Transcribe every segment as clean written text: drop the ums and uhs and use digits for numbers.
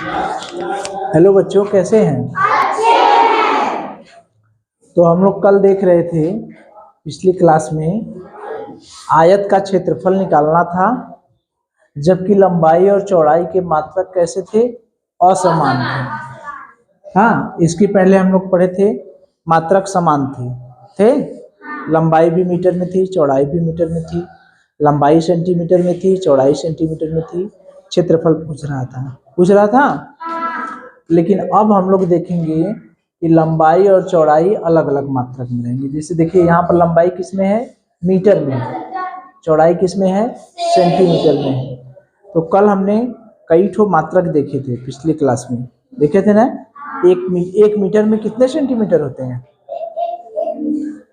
Hello बच्चों, कैसे हैं? तो हम लोग कल देख रहे थे पिछली क्लास में आयत का क्षेत्रफल निकालना था, जबकि लंबाई और चौड़ाई के मात्रक कैसे थे? असमान थे। हाँ, इसके पहले हम लोग पढ़े थे मात्रक समान थे। लंबाई भी मीटर में थी, चौड़ाई भी मीटर में थी। लंबाई सेंटीमीटर में थी, चौड़ाई सेंटीमीटर में थी। क्षेत्रफल पूछ रहा था। लेकिन अब हम लोग देखेंगे कि लंबाई और चौड़ाई अलग अलग मात्रक में रहेंगे। जैसे देखिए, यहाँ पर लंबाई किस में है? मीटर में है। चौड़ाई किस में है? सेंटीमीटर में है। तो कल हमने कई ठो मात्रक देखे थे, पिछली क्लास में देखे थे ना। एक मीटर में कितने सेंटीमीटर होते हैं?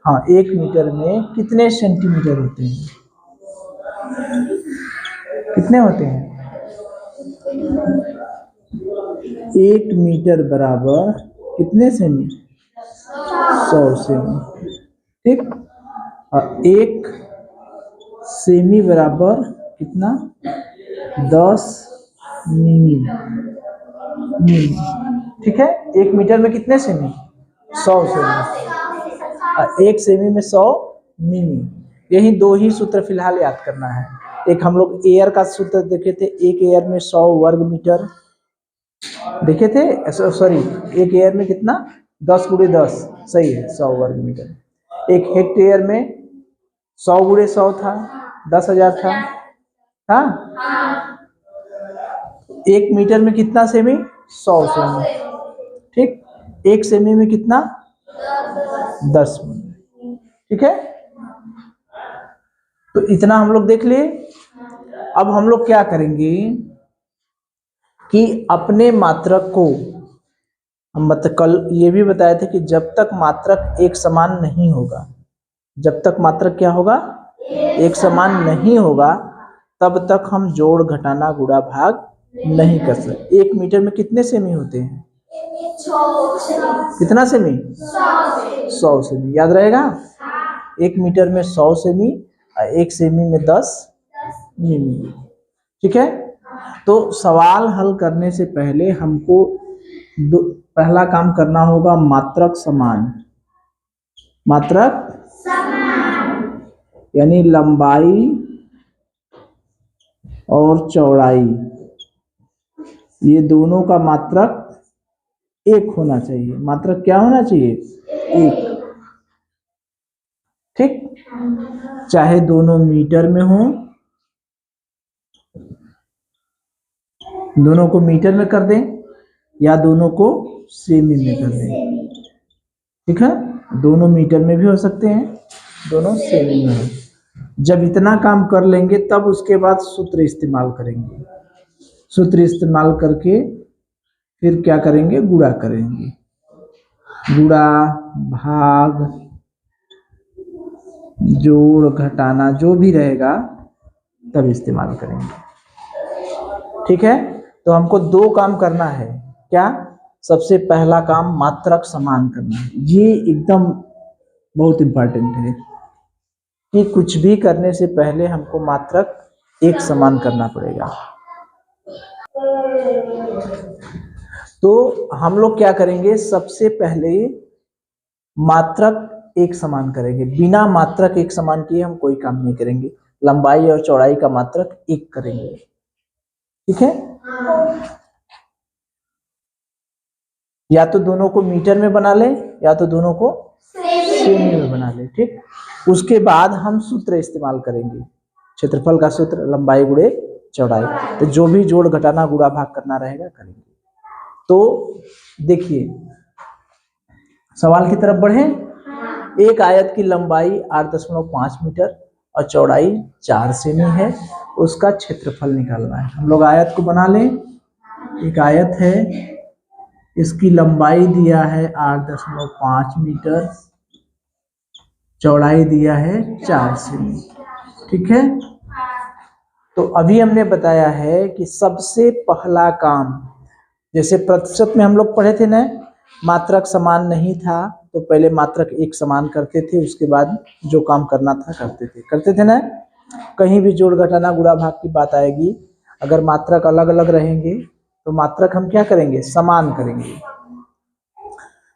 हाँ, एक मीटर में कितने सेंटीमीटर होते हैं? कितने होते हैं? 1 मीटर बराबर कितने सेमी? 100 सेमी। ठीक। और 1 सेमी बराबर कितना? 10 मिमी। ठीक है। 1 मीटर में कितने सेमी? 100 सेमी। और 1 सेमी में 100 मिमी। यही दो ही सूत्र फिलहाल याद करना है। एक हम लोग एयर का सूत्र देखे थे, एक एयर में 100 वर्ग मीटर देखे थे। सॉरी, एक एयर में कितना? 10 गुणे 10, सही है, 100 वर्ग मीटर। एक हेक्टेयर में 100 गुणे 100 था, 10,000 था। हाँ, 1 मीटर में कितना सेमी? 100 सेमी। ठीक। 1 सेमी में कितना? 10 मिमी। ठीक है। तो इतना हम लोग देख लिए। अब हम लोग क्या करेंगे कि अपने मात्रक को, हम मतलब कल ये भी बताए थे कि जब तक मात्रक एक समान नहीं होगा, जब तक मात्रक क्या होगा? एक समान नहीं होगा, तब तक हम जोड़ घटाना गुणा भाग नहीं कर सकते। 1 मीटर में कितने सेमी होते हैं? कितना सेमी? 100 सेमी। याद रहेगा? 1 मीटर में 100 सेमी और 1 सेमी में 10 मिमी। ठीक है। तो सवाल हल करने से पहले हमको पहला काम करना होगा मात्रक समान। मात्रक यानी लंबाई और चौड़ाई, ये दोनों का मात्रक एक होना चाहिए। मात्रक क्या होना चाहिए? एक। ठीक। चाहे दोनों मीटर में हो, दोनों को मीटर में कर दें या दोनों को सेमी में कर दें। ठीक है। दोनों मीटर में भी हो सकते हैं, दोनों सेमी में हो। जब इतना काम कर लेंगे तब उसके बाद सूत्र इस्तेमाल करेंगे। सूत्र इस्तेमाल करके फिर क्या करेंगे? गुणा करेंगे। गुणा भाग जोड़ घटाना जो भी रहेगा तब इस्तेमाल करेंगे। ठीक है। तो हमको दो काम करना है। क्या? सबसे पहला काम मात्रक समान करना है। ये एकदम बहुत इंपॉर्टेंट है कि कुछ भी करने से पहले हमको मात्रक एक समान करना पड़ेगा। तो हम लोग क्या करेंगे? सबसे पहले मात्रक एक समान करेंगे। बिना मात्रक एक समान किए हम कोई काम नहीं करेंगे। लंबाई और चौड़ाई का मात्रक एक करेंगे। ठीक है। या तो दोनों को मीटर में बना ले या तो दोनों को सेमी में बना ले। ठीक। उसके बाद हम सूत्र इस्तेमाल करेंगे, क्षेत्रफल का सूत्र, लंबाई गुणे चौड़ाई। तो जो भी जोड़ घटाना गुणा भाग करना रहेगा करेंगे। तो देखिए, सवाल की तरफ बढ़े। एक आयत की लंबाई 8.5 मीटर और चौड़ाई 4 सेमी है, उसका क्षेत्रफल निकालना है। हम लोग आयत को बना लें। एक आयत है, इसकी लंबाई दिया है 8.5 मीटर, चौड़ाई दिया है 4 सेमी। ठीक है। तो अभी हमने बताया है कि सबसे पहला काम, जैसे प्रतिशत में हम लोग पढ़े थे ना, मात्रक समान नहीं था तो पहले मात्रक एक समान करते थे, उसके बाद जो काम करना था करते थे ना। कहीं भी जोड़ घटाना गुणा भाग की बात आएगी, अगर मात्रक अलग अलग रहेंगे तो मात्रक हम क्या करेंगे, समान करेंगे।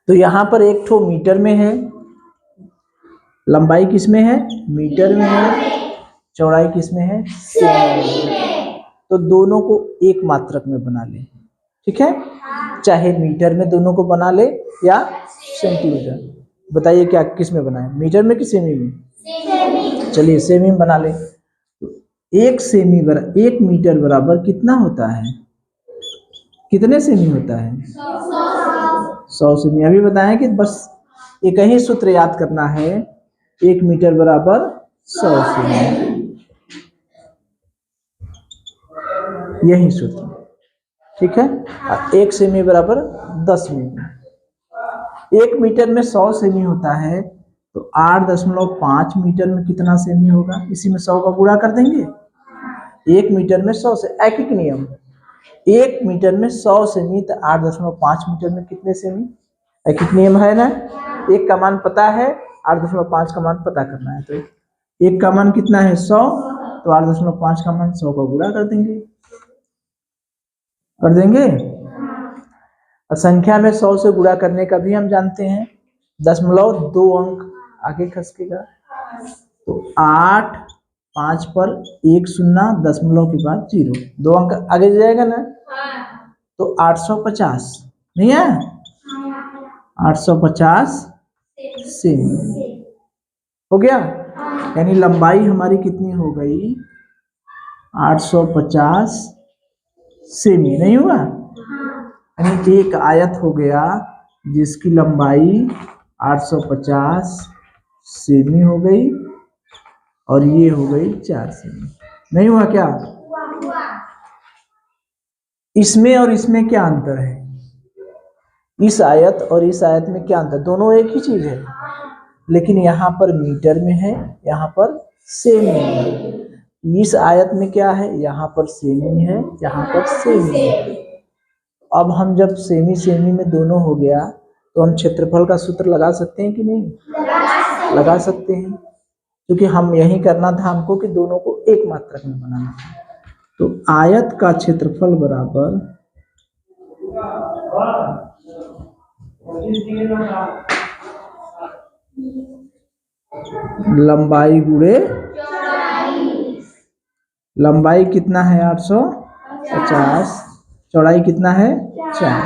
तो यहाँ पर एक ठो मीटर में है, लंबाई किस में है, मीटर में है, चौड़ाई किस में है, सेमी में। तो दोनों को एक मात्रक में बना ले, ठीक है, चाहे मीटर में दोनों को बना ले या सेंटीमीटर। बताइए क्या किस में बनाए, मीटर में कि सेमी में? चलिए सेमी में बना ले। एक मीटर बराबर कितना होता है, कितने सेमी होता है? 100 सेमी। अभी बताएं कि बस एक ही सूत्र याद करना है, 1 मीटर बराबर 100 सेमी, यही सूत्र, ठीक है। 1 सेमी बराबर 10 मिली। 1 मीटर में 100 सेमी होता है, तो 8.5 मीटर में कितना सेमी होगा? इसी में 100 का गुणा कर देंगे। 1 मीटर में 100 से एक ही नियम, 1 मीटर में 100 सेमी, तो 8.5 मीटर में कितने सेमी? एक ही नियम है ना, एक का मान पता है, 8.5 का मान पता करना है। तो एक का मान कितना है, 100, तो 8.5 का मान 100 का गुणा कर देंगे, और संख्या में 100 से गुणा करने का भी हम जानते हैं, 0.2 अंक आगे खसकेगा, तो 8, 5 पर 1 शून्य, 0 के बाद 0, 2 अंक आगे जाएगा ना, तो 850 नहीं है, 850 सेमी हो गया। यानी लंबाई हमारी कितनी हो गई, 850 सेमी, नहीं हुआ? यानी एक आयत हो गया जिसकी लंबाई 850 सेमी हो गई, और ये हो गई 4 सेमी, नहीं हुआ क्या? इसमें और इसमें क्या अंतर है? इस आयत और इस आयत में क्या अंतर? दोनों एक ही चीज है, लेकिन यहाँ पर मीटर में है, यहाँ पर सेमी है। इस आयत में क्या है, यहाँ पर सेमी है, यहाँ पर सेमी है। अब हम जब सेमी सेमी में दोनों हो गया, तो हम क्षेत्रफल का सूत्र लगा सकते हैं कि नहीं? लगा सकते हैं, क्योंकि हम यही करना था हमको कि दोनों को एक मात्रक में बनाना था। तो आयत का क्षेत्रफल बराबर लंबाई गुणे, लंबाई कितना है 850, चौड़ाई कितना है 4।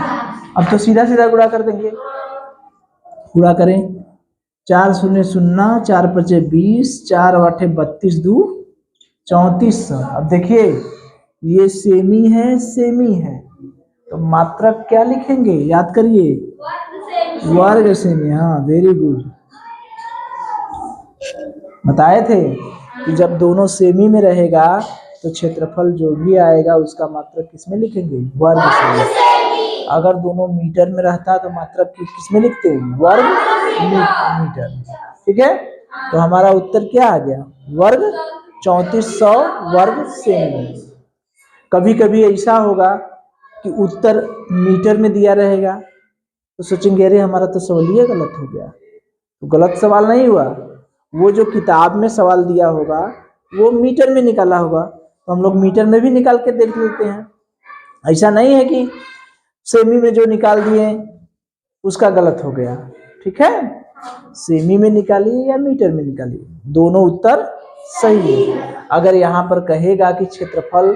अब तो सीधा सीधा गुणा कर देंगे, गुणा करें, 4 शून्य शून्य, 4 पचे 20, 4 आठे 32, 2 3400। अब देखिए ये सेमी है, सेमी है, तो मात्रक क्या लिखेंगे, याद करिए, वर्ग सेमी। हाँ वेरी गुड, बताए थे कि जब दोनों सेमी में रहेगा तो क्षेत्रफल जो भी आएगा उसका मात्रक किसमें लिखेंगे, वर्ग सेमी। अगर दोनों मीटर में रहता तो मात्रक किसमें लिखते हैं, वर्ग मीटर, ठीक है। तो हमारा उत्तर क्या आ गया, वर्ग 3400 वर्ग सेमी। कभी कभी ऐसा होगा कि उत्तर मीटर में दिया रहेगा, तो सोचेंगे अरे हमारा तो सवाल ये गलत हो गया। तो गलत सवाल नहीं हुआ, वो जो किताब में सवाल दिया होगा वो मीटर में निकाला होगा, तो हम लोग मीटर में भी निकाल के देख लेते हैं। ऐसा नहीं है कि सेमी में जो निकाल दिए उसका गलत हो गया, ठीक है। सेमी में निकालिए या मीटर में निकालिए, दोनों उत्तर सही है। अगर यहाँ पर कहेगा कि क्षेत्रफल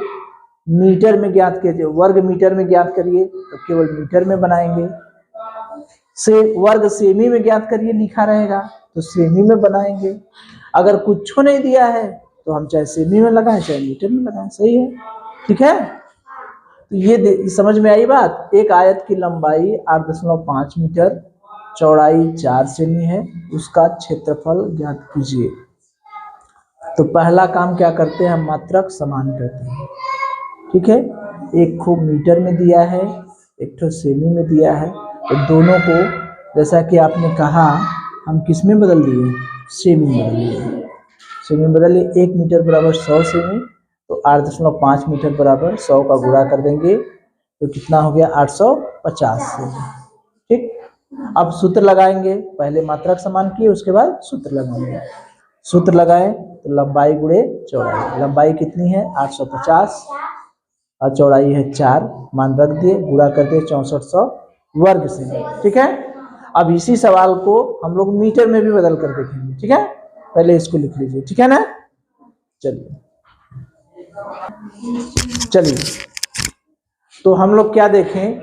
मीटर में ज्ञात कीजिए, वर्ग मीटर में ज्ञात करिए, तो केवल मीटर में बनाएंगे। वर्ग सेमी में ज्ञात करिए लिखा रहेगा, तो सेमी में बनाएंगे। अगर कुछ नहीं दिया है तो हम चाहे सेमी में लगाएं चाहे मीटर में लगाएं, सही है, ठीक है। तो ये समझ में आई बात। एक आयत की लंबाई 8.5 मीटर, चौड़ाई 4 सेमी है, उसका क्षेत्रफल ज्ञात कीजिए। तो पहला काम क्या करते हैं, हम मात्रक समान करते हैं, ठीक है। एक को मीटर में दिया है, एक तो सेमी में दिया है, तो दोनों को जैसा कि आपने कहा हम किस में बदल दिए, सेमी में बदल दिए। सेमी में बदल लिए, 1 मीटर बराबर 100 सेमी, तो 8.5 मीटर बराबर 100 का गुणा कर देंगे, तो कितना हो गया 850 सेमी, ठीक। अब सूत्र लगाएंगे, पहले मात्रक समान किए उसके बाद सूत्र लगाएंगे। सूत्र लगाएं तो लंबाई गुणे चौड़ाई, लंबाई कितनी है 850, और चौड़ाई है 4, मान रख दिए, गुणा कर दिए 6400 वर्ग से। ठीक है, अब इसी सवाल को हम लोग मीटर में भी बदल कर देखेंगे। ठीक है, पहले इसको लिख लीजिए। ठीक है ना, चलिए चलिए, तो हम लोग क्या देखें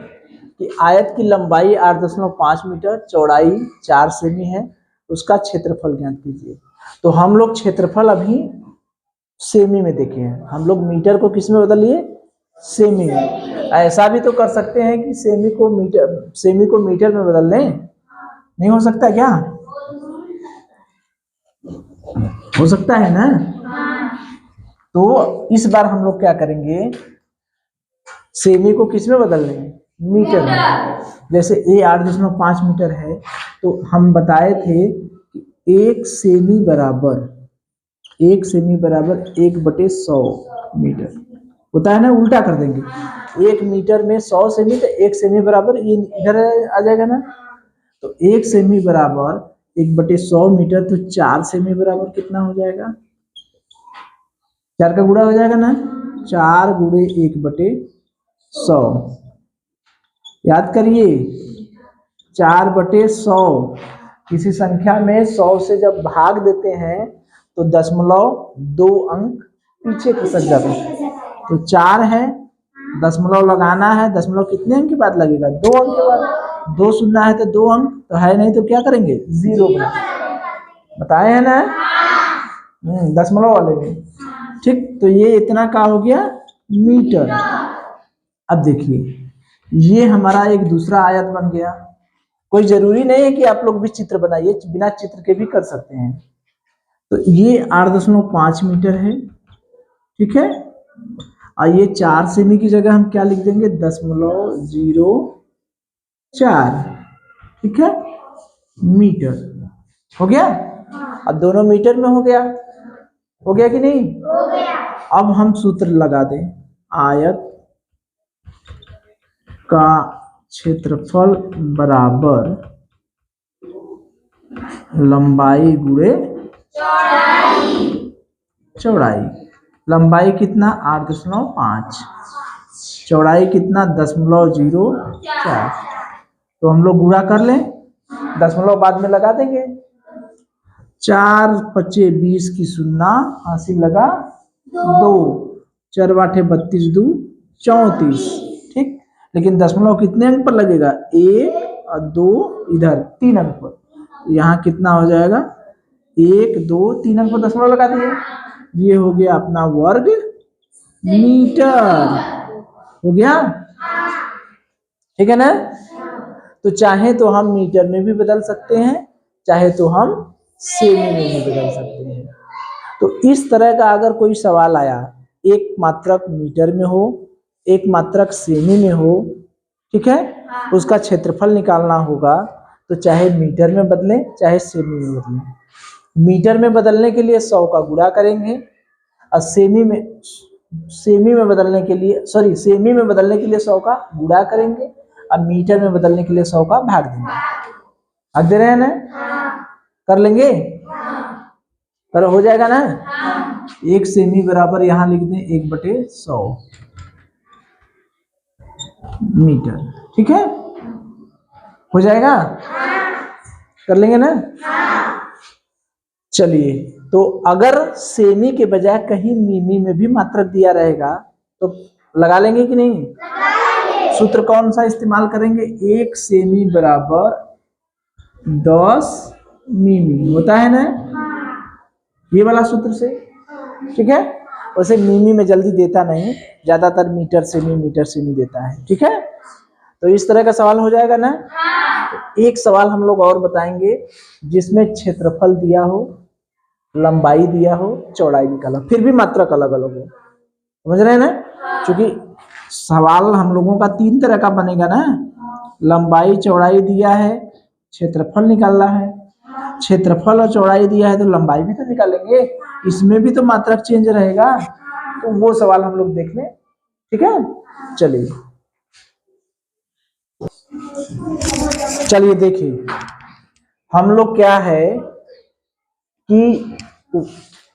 कि आयत की लंबाई 8.5 मीटर, चौड़ाई 4 सेमी है, उसका क्षेत्रफल ज्ञात कीजिए। तो हम लोग क्षेत्रफल अभी सेमी में देखे हैं, हम लोग मीटर को किस में बदलिए, सेमी में। ऐसा भी तो कर सकते हैं कि सेमी को मीटर में बदल लें, नहीं हो सकता क्या? हो सकता है ना। तो इस बार हम लोग क्या करेंगे, सेमी को किस में बदल लेंगे, मीटर में। जैसे ए 8.5 मीटर है, तो हम बताए थे कि 1 सेमी बराबर 1/100 मीटर होता है ना, उल्टा कर देंगे। 1 मीटर में 100 सेमी, तो 1 सेमी बराबर ये इधर आ जाएगा ना। तो 1 सेमी बराबर 1/100 मीटर, तो 4 सेमी बराबर कितना हो जाएगा, 4 का गुणा हो जाएगा ना, 4 गुणे 1/100। याद करिए, 4/100। किसी संख्या में 100 से जब भाग देते हैं तो 0.2 अंक पीछे खसक जाते हैं। तो 4 है, दशमलव लगाना है, दशमलव कितने अंक के बाद लगेगा, 2 अंक के बाद। 2 सुनना है तो 2 अंक तो है नहीं, तो क्या करेंगे, 0 बताए हैं ना, दशमलव वाले में। ठीक, तो ये इतना का हो गया मीटर। अब देखिए, ये हमारा एक दूसरा आयत बन गया। कोई जरूरी नहीं है कि आप लोग भी चित्र बनाइए, बिना चित्र के भी कर सकते हैं। तो ये 8.5 मीटर है। ठीक है, और ये 4 सेमी की जगह हम क्या लिख देंगे, 0.04। ठीक है, मीटर हो गया। अब दोनों मीटर में हो गया कि नहीं, हो गया। अब हम सूत्र लगा दें, आयत का क्षेत्रफल बराबर लंबाई गुणे चौड़ाई। लंबाई कितना, 8.5, चौड़ाई कितना, 0.04। तो हम लोग गुणा कर लें, दशमलव बाद में लगा देंगे। 4 × 20 की सुन्ना, हासिल लगा 2, 4 × 8 = 32, 34। ठीक, लेकिन दशमलव कितने अंक पर लगेगा, 1 और 2 इधर 3 अंक पर। यहाँ कितना हो जाएगा, 1 2 3 अंक पर दशमलव लगा दिए। ये हो गया अपना वर्ग मीटर, हो गया। ठीक है ना। तो चाहे तो हम मीटर में भी बदल सकते हैं, चाहे तो हम सेमी में भी बदल सकते हैं। तो इस तरह का अगर कोई सवाल आया, एक मात्रक मीटर में हो, एक मात्रक सेमी में हो, ठीक है, उसका क्षेत्रफल निकालना होगा, तो चाहे मीटर में बदलें चाहे सेमी में बदलें। मीटर में बदलने के लिए 100 का गुणा करेंगे, और सेमी में बदलने के लिए 100 का गुणा करेंगे, और मीटर में बदलने के लिए 100 का भाग देंगे। भाग दे रहे हैं ना, कर लेंगे, पर हो जाएगा ना। 1 सेमी बराबर यहाँ लिख दें 1/100 मीटर। ठीक है, हो जाएगा, कर लेंगे ना। चलिए, तो अगर सेमी के बजाय कहीं मिमी में भी मात्रक दिया रहेगा तो लगा लेंगे कि नहीं, सूत्र कौन सा इस्तेमाल करेंगे, 1 सेमी बराबर 10 मिमी होता है ना, ये वाला सूत्र से। ठीक है, वैसे मिमी में जल्दी देता नहीं, ज्यादातर मीटर सेमी देता है। ठीक है, तो इस तरह का सवाल हो जाएगा ना। तो एक सवाल हम लोग और बताएंगे जिसमें क्षेत्रफल दिया हो, लंबाई दिया हो, चौड़ाई निकाला, फिर भी मात्रक अलग अलग हो। समझ रहे हैं ना, क्योंकि सवाल हम लोगों का 3 तरह का बनेगा ना, लंबाई चौड़ाई दिया है, क्षेत्रफल निकालना है। क्षेत्रफल और चौड़ाई दिया है तो लंबाई भी तो निकालेंगे, इसमें भी तो मात्रक चेंज रहेगा, तो वो सवाल हम लोग देख लें। ठीक है, चलिए देखिए, हम लोग क्या है कि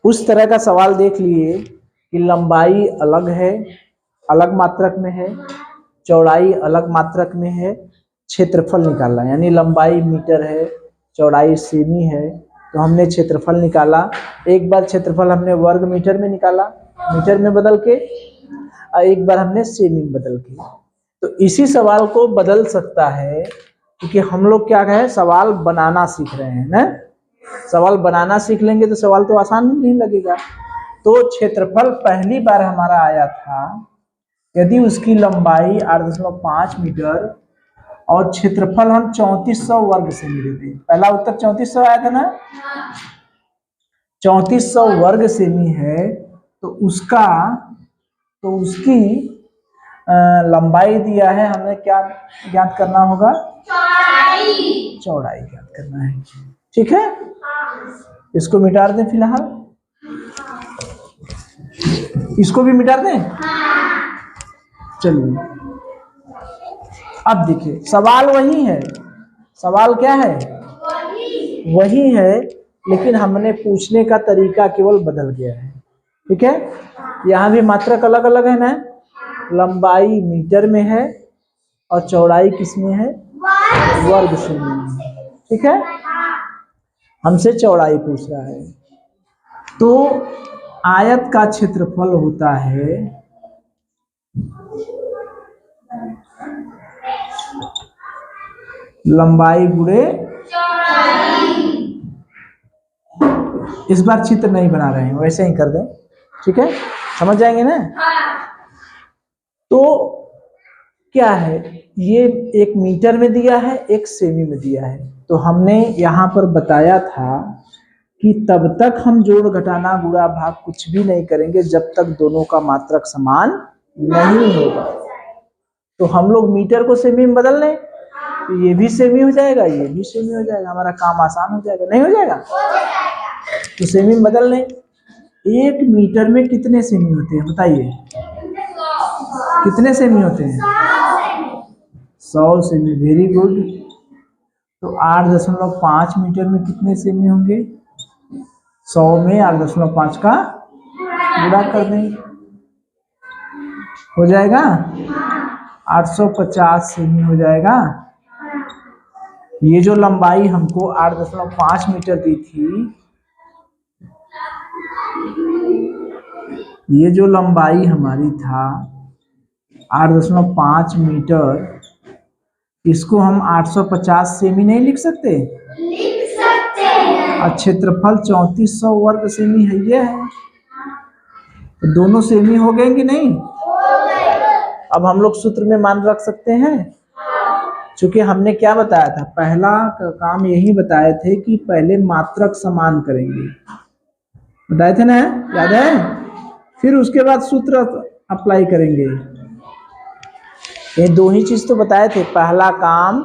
उस तरह का सवाल देख लिए कि लंबाई अलग है, अलग मात्रक में है, चौड़ाई अलग मात्रक में है, क्षेत्रफल निकालना यानी लंबाई मीटर है, चौड़ाई सेमी है, तो हमने क्षेत्रफल निकाला। एक बार क्षेत्रफल हमने वर्ग मीटर में निकाला, मीटर में बदल के, और एक बार हमने सेमी में बदल के। तो इसी सवाल को बदल सकता है, क्योंकि हम लोग क्या कहें, सवाल बनाना सीख रहे हैं ना। सवाल बनाना सीख लेंगे तो सवाल तो आसान नहीं लगेगा। तो क्षेत्रफल पहली बार हमारा आया था यदि उसकी लंबाई 8.5 मीटर और क्षेत्रफल हम 3400 वर्ग से मिले थे। पहला उत्तर 3400 आया था ना, 3400 वर्ग सेमी है, तो उसकी लंबाई दिया है, हमें क्या ज्ञात करना होगा, चौड़ाई ज्ञात करना है। ठीक है, इसको मिटा दें फिलहाल, इसको भी मिटा दें। चलिए अब देखिए, सवाल वही है, सवाल क्या है, वही है, लेकिन हमने पूछने का तरीका केवल बदल गया है। ठीक है, यहाँ भी मात्रक अलग अलग है ना, लंबाई मीटर में है और चौड़ाई किसमें है, वर्ग सेमी में। ठीक है, हमसे चौड़ाई पूछ रहा है। तो आयत का क्षेत्रफल होता है लंबाई गुणे, इस बार चित्र नहीं बना रहे हैं, वैसे ही कर दें। ठीक है, समझ जाएंगे ना। तो क्या है, ये एक मीटर में दिया है, एक सेमी में दिया है। तो हमने यहाँ पर बताया था कि तब तक हम जोड़ घटाना गुणा भाग कुछ भी नहीं करेंगे जब तक दोनों का मात्रक समान नहीं होगा। तो हम लोग मीटर को सेमी में बदल लें, तो ये भी सेमी हो जाएगा, ये भी सेमी हो जाएगा, हमारा काम आसान हो जाएगा। नहीं हो जाएगा तो सेमी में बदल लें। 1 मीटर में कितने सेमी होते हैं बताइए, कितने सेमी होते हैं, 100 सेमी। Very good. तो 8.5 मीटर में कितने सेमी होंगे, 100 में 8.5 का गुणा कर दें, हो जाएगा 850 सेमी हो जाएगा। ये जो लंबाई हमको 8.5 मीटर दी थी, ये जो लंबाई हमारी था 8.5 मीटर, इसको हम 850 सेमी नहीं लिख सकते, लिख सकते हैं। और क्षेत्रफल 3400 वर्ग सेमी है, ये है, तो दोनों सेमी हो गए कि नहीं, हो गए। अब हम लोग सूत्र में मान रख सकते हैं, क्योंकि हमने क्या बताया था, पहला काम यही बताए थे कि पहले मात्रक समान करेंगे, बताए थे ना, याद है। फिर उसके बाद सूत्र अप्लाई करेंगे। ये दो ही चीज तो बताए थे। पहला काम,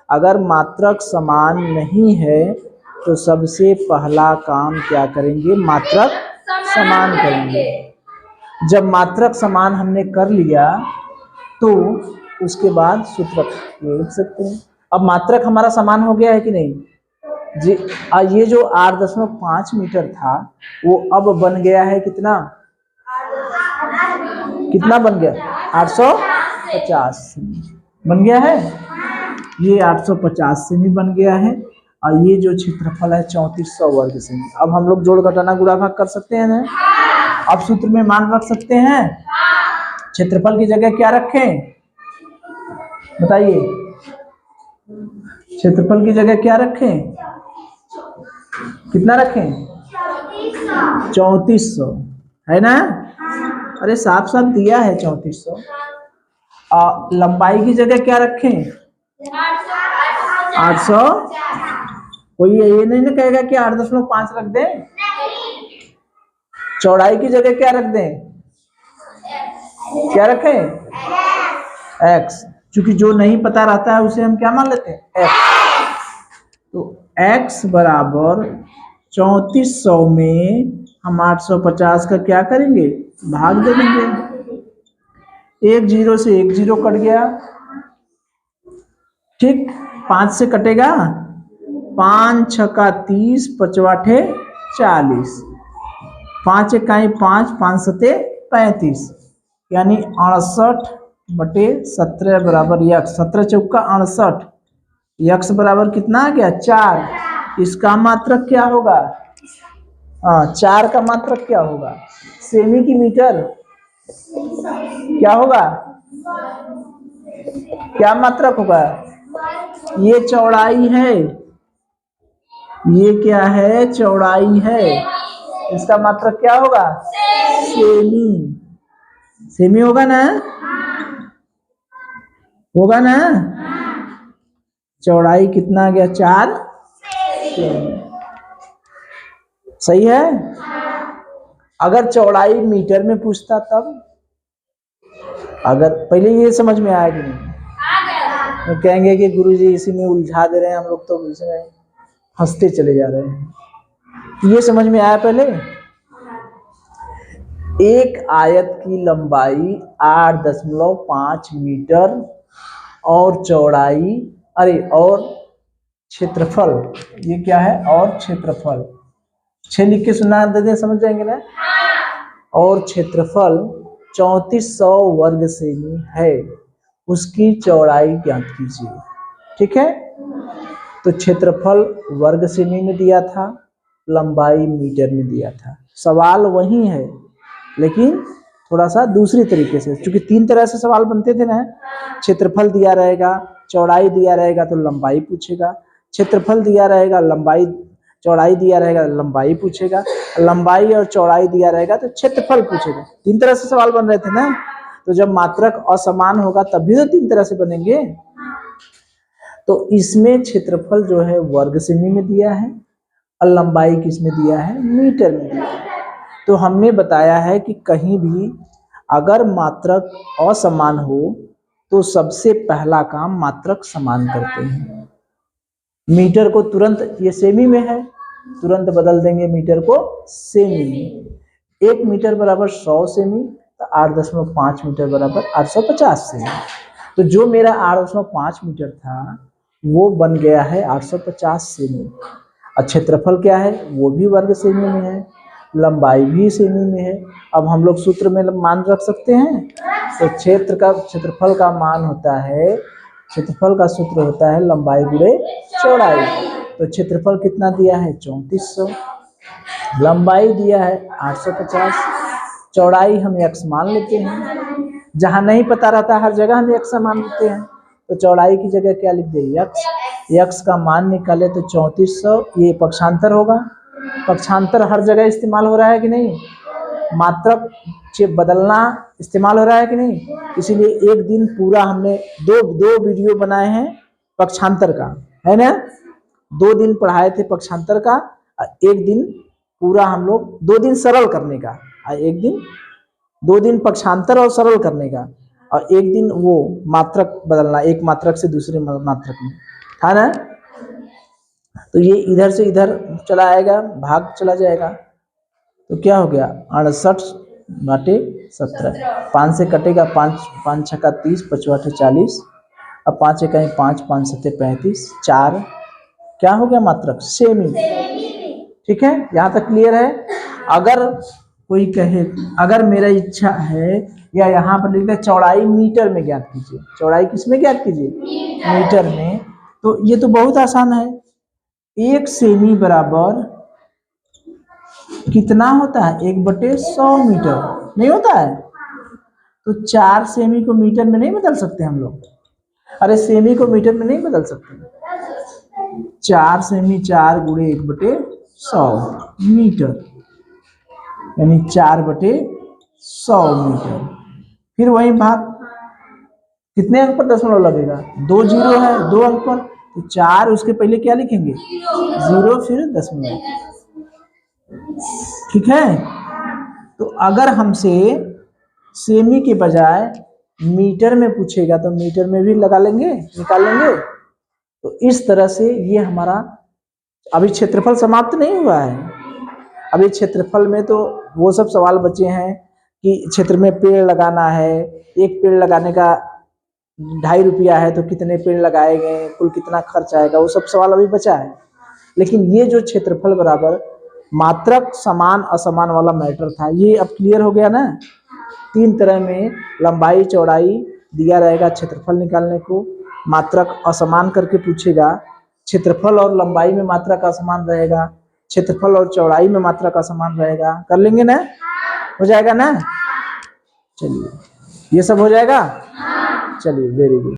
अगर मात्रक समान नहीं है तो सबसे पहला काम क्या करेंगे, मात्रक समान करेंगे। जब मात्रक समान हमने कर लिया तो उसके बाद सूत्र लिख सकते हैं। अब मात्रक हमारा समान हो गया है कि नहीं जी। ये जो 8.5 मीटर था वो अब बन गया है कितना, कितना बन गया, 850 बन गया है। ये 850 सेमी बन गया है और ये जो क्षेत्रफल है 3400 वर्ग सेमी। अब हम लोग जोड़ घटाना गुणा भाग कर सकते हैं ना। अब सूत्र में मान रख सकते हैं। क्षेत्रफल की जगह क्या रखें बताइए, क्षेत्रफल की जगह क्या रखें, कितना रखें, 3400 है ना। अरे साफ साफ दिया है 3400। लंबाई की जगह क्या रखें, 800। कोई ये नहीं ना कहेगा कि 8.5 रख दें। चौड़ाई की जगह क्या रख दें, क्या रखें, x, क्योंकि जो नहीं पता रहता है उसे हम क्या मान लेते हैं, x। तो x बराबर 3400 में हम 850 का क्या करेंगे, भाग दे देंगे। 1 0 से 1 0 कट गया, ठीक। 5 से कटेगा, 5 6 30, 5 8 40, 5 1 5, 5 7 35। यानी 68/17 बराबर यक्स। 17 चौका 68, यक्स बराबर कितना आ गया 4। इसका मात्रक क्या होगा? हाँ, 4 का मात्रक क्या होगा? सेमी की मीटर क्या होगा? क्या मात्रक होगा? ये चौड़ाई है, ये क्या है? चौड़ाई है। इसका मात्रक क्या होगा? सेमी। सेमी होगा ना? होगा ना? चौड़ाई कितना आ गया? 4 सेमी। सही है। अगर चौड़ाई मीटर में पूछता तब, अगर पहले ये समझ में आया कि नहीं? तो कहेंगे कि गुरुजी इसी में उलझा दे रहे हैं हम लोग, तो इसमें हंसते चले जा रहे हैं। ये समझ में आया पहले? एक आयत की लंबाई 8.5 मीटर और चौड़ाई, अरे और क्षेत्रफल, ये क्या है? और क्षेत्रफल 6 लिख के सुना देते, समझ जाएंगे ना? और क्षेत्रफल 3400 वर्ग सेमी है, उसकी चौड़ाई ज्ञात कीजिए। ठीक है, तो क्षेत्रफल वर्ग सेमी में दिया था, लंबाई मीटर में दिया था। सवाल वही है लेकिन थोड़ा सा दूसरी तरीके से, क्योंकि 3 तरह से सवाल बनते थे ना। क्षेत्रफल दिया रहेगा, चौड़ाई दिया रहेगा तो लंबाई पूछेगा, क्षेत्रफल दिया रहेगा, लंबाई चौड़ाई दिया रहेगा, लंबाई पूछेगा, लंबाई और चौड़ाई दिया रहेगा तो क्षेत्रफल पूछेगा। 3 तरह से सवाल बन रहे थे ना। तो जब मात्रक असमान होगा तब भी तो 3 तरह से बनेंगे। तो इसमें क्षेत्रफल जो है वर्ग सेमी में दिया है और लंबाई किस में दिया है? मीटर में दिया है। तो हमने बताया है कि कहीं भी अगर मात्रक असमान हो तो सबसे पहला काम मात्रक समान करते हैं। मीटर को तुरंत, ये सेमी में है, तुरंत बदल देंगे मीटर को सेमी में। 1 मीटर बराबर 100 सेमी, तो 8.5 मीटर बराबर 850 सेमी। तो जो मेरा 8.5 मीटर था वो बन गया है 850 सेमी। और क्षेत्रफल क्या है? वो भी वर्ग सेमी में है, लंबाई भी सेमी में है। अब हम लोग सूत्र में मान रख सकते हैं। तो क्षेत्रफल का मान होता है, क्षेत्रफल का सूत्र होता है लंबाई गुणे चौड़ाई। तो क्षेत्रफल कितना दिया है? 3400, लंबाई दिया है 850, चौड़ाई हम x मान लेते हैं। जहां नहीं पता रहता हर जगह हम x मान लेते हैं। तो चौड़ाई की जगह क्या लिख दे? x का मान निकाले तो 3400, ये पक्षांतर होगा। पक्षांतर हर जगह इस्तेमाल हो रहा है कि नहीं? मात्रक बदलना इस्तेमाल हो रहा है कि नहीं? इसीलिए एक दिन पूरा हमने दो वीडियो बनाए हैं पक्षांतर का, है ना? 2 दिन पढ़ाए थे पक्षांतर का, एक दिन पूरा हम लोग 2 दिन सरल करने का, एक दिन 2 दिन पक्षांतर और सरल करने का, और एक दिन वो मात्रक बदलना, एक मात्रक से दूसरे मात्रक में, है ना? तो ये इधर से इधर चला आएगा, भाग चला जाएगा। तो क्या हो गया? 68/17, 5 से कटेगा 5, 5 छक्का 30, 5 8 40, अब 5 इकाई 5, 5 7 35, 4 क्या हो गया? मात्रक सेमी। ठीक है, यहाँ तक क्लियर है? अगर कोई कहे, अगर मेरा इच्छा है, या यहाँ पर लिखते हैं चौड़ाई मीटर में ज्ञात कीजिए, चौड़ाई किस में ज्ञात कीजिए? मीटर में। तो ये तो बहुत आसान है। 1 सेमी बराबर कितना होता है? 1/100 मीटर नहीं होता है? तो 4 सेमी को मीटर में नहीं बदल सकते हम लोग? अरे सेमी को मीटर में नहीं बदल सकते। 4 सेमी 4 गुणे 1/100 मीटर, यानी 4/100 मीटर। फिर वही भाग, कितने अंक पर दशमलव लगेगा? 2 जीरो है 2 अंक पर, तो 4 उसके पहले क्या लिखेंगे? 0 फिर दशमलव। ठीक है, तो अगर हमसे सेमी के बजाय मीटर में पूछेगा तो मीटर में भी लगा लेंगे, निकाल लेंगे। तो इस तरह से ये हमारा अभी क्षेत्रफल समाप्त नहीं हुआ है। अभी क्षेत्रफल में तो वो सब सवाल बचे हैं कि क्षेत्र में पेड़ लगाना है, एक पेड़ लगाने का 2.5 रुपया है तो कितने पेड़ लगाए गए, कुल कितना खर्च आएगा, वो सब सवाल अभी बचा है। लेकिन ये जो क्षेत्रफल बराबर मात्रक समान असमान वाला मैटर था, ये अब क्लियर हो गया ना? तीन तरह में लंबाई चौड़ाई दिया रहेगा क्षेत्रफल निकालने को। मात्रक असमान करके पूछेगा, क्षेत्रफल और लंबाई में मात्रक असमान रहेगा, क्षेत्रफल और चौड़ाई में मात्रक असमान रहेगा। कर लेंगे ना, हो जाएगा ना। चलिए ये सब हो जाएगा। चलिए वेरी गुड।